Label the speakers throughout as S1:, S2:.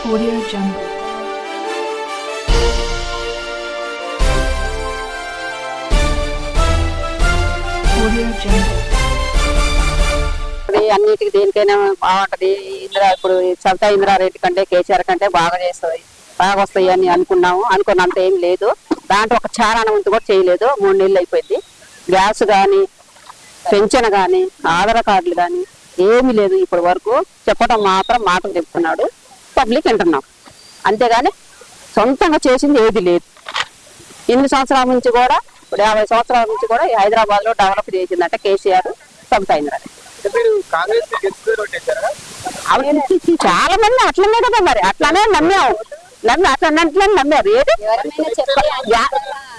S1: Audio Jungle. Audio Jungle.
S2: అన్నిటికి దేనికైనా బాగుంటది. ఇప్పుడు సబితా ఇంద్రారెడ్డి కంటే కేసీఆర్ కంటే బాగా చేస్తుంది, బాగా వస్తాయి అని అనుకున్నంత ఏం లేదు. దాంట్లో ఒక చారాన ఉంటూ కూడా చేయలేదు. 3 నెలలు అయిపోయింది. గ్యాస్ కానీ పెన్షన్ కానీ ఆధార్ కార్డులు కానీ ఏమీ లేదు. ఇప్పటి వరకు చెప్పడం మాత్రం మాటలు చెప్తున్నాడు, పబ్లిక్ వింటున్నాం. అంతేగాని సొంతంగా చేసింది ఏది లేదు. ఇన్ని సంవత్సరాల నుంచి కూడా, ఇప్పుడు 50 సంవత్సరాల నుంచి కూడా హైదరాబాద్ లో డెవలప్ చేసిందంటే కేసీఆర్, సబితా ఇంద్రారెడ్డి. చాలా మంది అట్లనే కదా, మరి అట్లానే నమ్మాము. అట్లా నమ్మారు. ఏది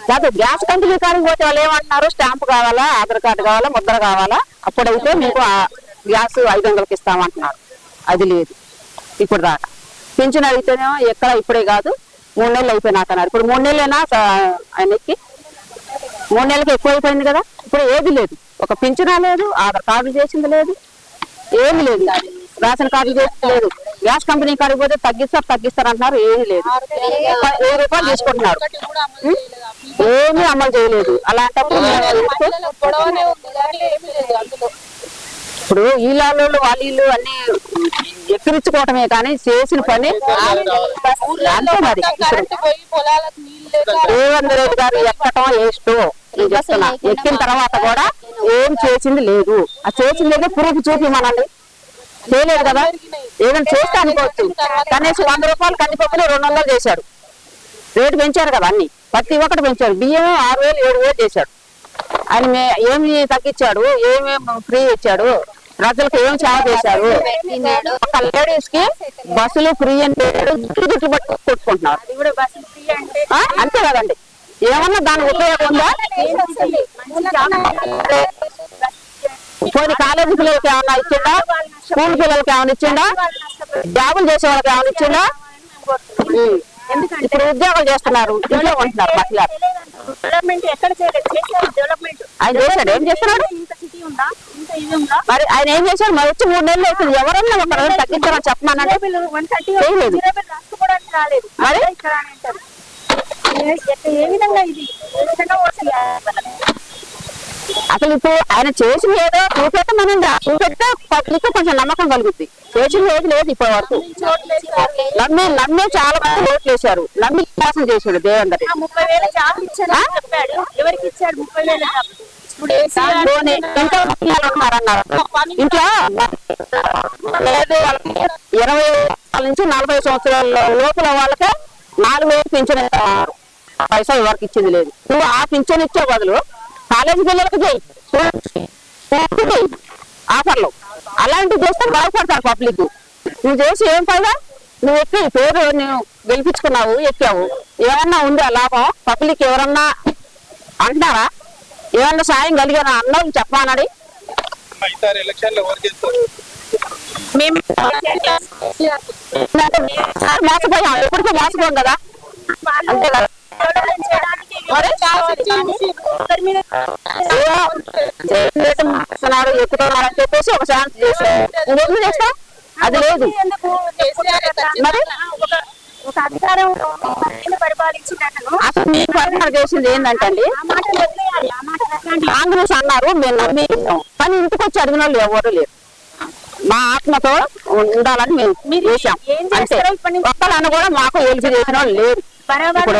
S2: కాదు, గ్యాస్ కంపెనీ కాడికి పోతే వాళ్ళు ఏమంటున్నారు, స్టాంప్ కావాలా, ఆధార్ కార్డు కావాలా, ముద్ర కావాలా, అప్పుడైతే మీకు గ్యాస్ 500కి ఇస్తామంటున్నారు. అది లేదు ఇప్పుడు దాకా. పెన్షన్ అడిగితేనేమో ఎక్కడ ఇప్పుడే కాదు, 3 నెలలు అయిపోయినాకన్నారు. ఇప్పుడు 3 నెలలైనా ఆయనకి 3 నెలలకి ఎక్కువ అయిపోయింది కదా. ఇప్పుడు ఏది లేదు, ఒక పింఛనా లేదు, ఆధార్ కార్డు చేసింది లేదు, ఏమి లేదు, రేషన్ కార్డు చేసింది లేదు. గ్యాస్ కంపెనీ కాడికి పోతే తగ్గిస్తారు అంటున్నారు, ఏమీ లేదు. 1000 రూపాయలు తీసుకుంటున్నారు, ఏమీ అమలు చేయలేదు. అలాంటప్పుడు ఇప్పుడు వీళ్ళు వాళ్ళు అన్ని ఎక్కిరించుకోవటమే కానీ చేసిన పని అంతే. మరి రేవంత్ రెడ్డి గారు ఎక్కటం వేస్ట్ నేను చెప్తున్నా. ఎక్కిన తర్వాత కూడా ఏం చేసింది లేదు. ఆ చేసింది లేదు, ప్రూఫ్ చూపి మనల్ని చేయలేదు కదా. ఏదైనా చేస్తే అనుకోవచ్చు. కనీసం 100 రూపాయలు కందిపప్పులు 200 చేశాడు. రేటు పెంచారు కదా, అన్ని ప్రతి ఒక్కటి పెంచాడు. బియ్యం 6000 7000 చేశాడు. ఆయన ఏమి తగ్గించాడు, ఏమేమి ఫ్రీ ఇచ్చాడు, ప్రజలకు ఏం సేవ చేశారు. ఒక లేడీస్ కి బస్సులు ఫ్రీ అంటే జుట్లు పట్టు కొట్టుకుంటున్నారు. అంతే కదండి. ఏమన్నా దాని ఉపయోగం ఉందా? కొన్ని కాలేజీ పిల్లలకి ఏమన్నా ఇచ్చిందా, స్కూల్ పిల్లలకి ఏమైనా ఇచ్చిందా, జాబులు చేసే వాళ్ళకి ఏమైనా ఇచ్చిందా? ఇప్పుడు ఉద్యోగాలు చేస్తున్నారు, ఇంట్లో ఉంటున్నారు. ఆయన చేశాడు, ఏం చేస్తున్నాడు మరి? ఆయన ఏం చేశాడు? మరి వచ్చి 3 నెలలు అవుతుంది. ఎవరన్నా ఒక తగ్గించాలని చెప్పమన్నాడు, చేయలేదు. మరి అసలు ఇప్పుడు ఆయన చేసిన ఏదో చూపెట్టమనండి, చూపెడితే పబ్లిక్ కొంచెం నమ్మకం కలుగుద్ది. చేసిన ఏది లేదు ఇప్పటి వరకు. నమ్మే చాలా మంది ఓట్లు వేశారు, నమ్మి మోసం చేశాడు దేవేందర్. ఇంట్లో 20 నుంచి 40 సంవత్సరాల లోపల వాళ్ళకే 4000 పింఛన్ పైసా ఎవరికి ఇచ్చింది లేదు. నువ్వు ఆ పింఛన్ ఇచ్చే బదులు కాలేజీ పిల్లలకు చేయి, ఆఫర్లు అలాంటివి చేస్తే బాగుపడతారు పబ్లిక్. నువ్వు చేసి ఏం పైదా? నువ్వు ఎక్కి పేరు నువ్వు గెలిపించుకున్నావు, ఎక్కావు, ఏమన్నా ఉందా లాభం? పబ్లిక్ ఎవరన్నా అంటున్నారా? ఏమన్నా సాయం కలిగారా అన్నది చెప్పానడి. మేము మోసపోయాం, ఎప్పటికీ మోసపోయాం కదా. అంతే కదా. ఎక్కుతున్నారని చెప్పేసి ఒక ఛాన్స్ చేస్తాం, ఇంకెందుకు చేస్తాం? అది లేదు. మరి అసలు మీ పరిపాలన చేసింది ఏంటంటే కాంగ్రెస్ అన్నారు, మేము నమ్మి కానీ ఇంటికి వచ్చి అడిగిన వాళ్ళు ఎవరు లేరు. మా ఆత్మతో ఉండాలని మేము చేసాం అంతే. ఒక్కలన్న కూడా మాకు ఎలిపి చేసిన వాళ్ళు లేరు. ఇప్పుడు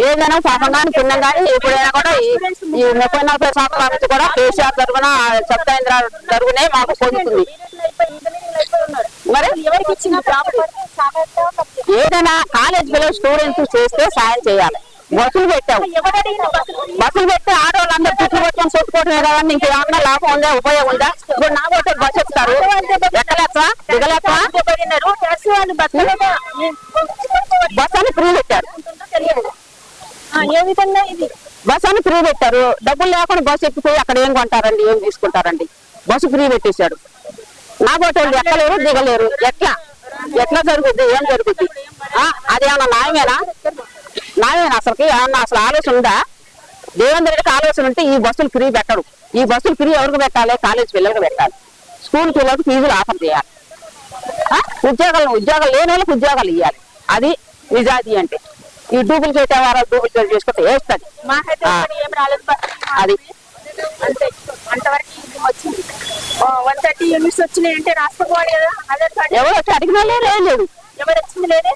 S2: ఏదైనా పాపం కానీ తిన్నాం కానీ ఎప్పుడైనా కూడా ఈ 30-40 సంవత్సరాల నుంచి కూడా కేసీఆర్ తరఫున సబితా ఇంద్రారెడ్డి తరఫునే మాకు పొందుతుంది. మరి ఏదైనా కాలేజ్ పిల్లలు స్టూడెంట్స్ చేస్తే సాయం చేయాలి. బస్సులు పెట్టాము, బస్సులు పెట్టి ఆడవాళ్ళందరూ చుట్టూ పట్టుకొని కొట్టుకోవటమే కదా. ఇంకేమన్నా లాభం ఉందా, ఉపయోగం ఉందా? ఇప్పుడు నా బస్సు బస్సు ఎక్కుతారు, ఎక్కలేక దిగలేక బస్ అని ఫ్రీ పెట్టారు. బస్ అని ఫ్రీ పెట్టారు. డబ్బులు లేకుండా బస్సు ఎక్కిపోయి అక్కడ ఏం కొంటారండి, ఏం తీసుకుంటారండి? బస్సు ఫ్రీ పెట్టేశాడు. నా బోటోళ్ళు ఎక్కలేరు, దిగలేరు. ఎట్లా జరుగుద్ది, ఏం జరుగుద్ది? అదేమన్నా న్యాయమేనా? అసలుకి ఏమన్నా అసలు ఆలోచన ఉందా? దేవేందర్ రెడ్డికి ఆలోచన ఉంటే ఈ బస్సులు ఫ్రీ పెట్టరు. ఈ బస్సులు ఫ్రీ ఎవరికి పెట్టాలి? కాలేజ్ పిల్లలకు పెట్టాలి, స్కూల్ పిల్లలకు ఫీజులు ఆఫర్ చేయాలి. ఉద్యోగాలు లేని వాళ్ళకి ఉద్యోగాలు ఇవ్వాలి. అది నిజాయితీ అంటే. ఈ డూప్లికేట్ వారు డూప్లికేట్ చేసుకుంటే వేస్తుంది.
S3: మాకైతే ఏం రాలేదు
S2: అది
S3: అంతే. అంతవరకు ఇది వచ్చింది 130 యూనిట్స్ వచ్చినాయి అంటే రాసుకోవాలి కదా ఆధార్ కార్డు.
S2: ఎవరు వచ్చి అడిగిన లేదు.
S3: ఎవరు వచ్చింది లేదే.